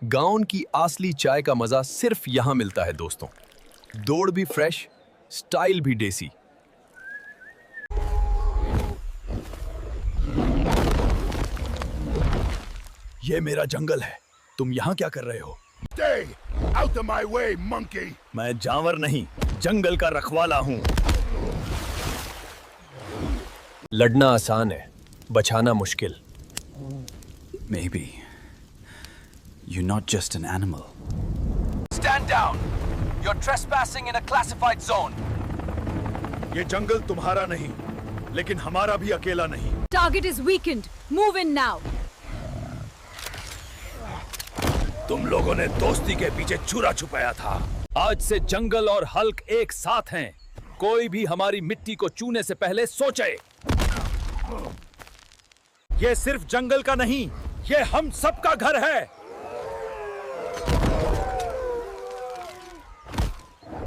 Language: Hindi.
गाउँ की असली चाय का मजा सिर्फ यहाँ मिलता है दोस्तों। दौड़ भी फ्रेश, स्टाइल भी देसी। ये मेरा जंगल है, तुम यहाँ क्या कर रहे हो? Stay out of my way, monkey. मैं जानवर नहीं, जंगल का रखवाला हूँ। लड़ना आसान है, बचाना मुश्किल। Maybe you're not just an animal. Stand down. You're trespassing in a classified zone. ये जंगल तुम्हारा नहीं, लेकिन हमारा भी अकेला नहीं। Target is weakened. Move in now. तुम लोगों ने दोस्ती के पीछे छुरा छुपाया था। आज से जंगल और हल्क एक साथ हैं। कोई भी हमारी मिट्टी को छूने से पहले सोचे। ये सिर्फ जंगल का नहीं, ये हम सबका घर है।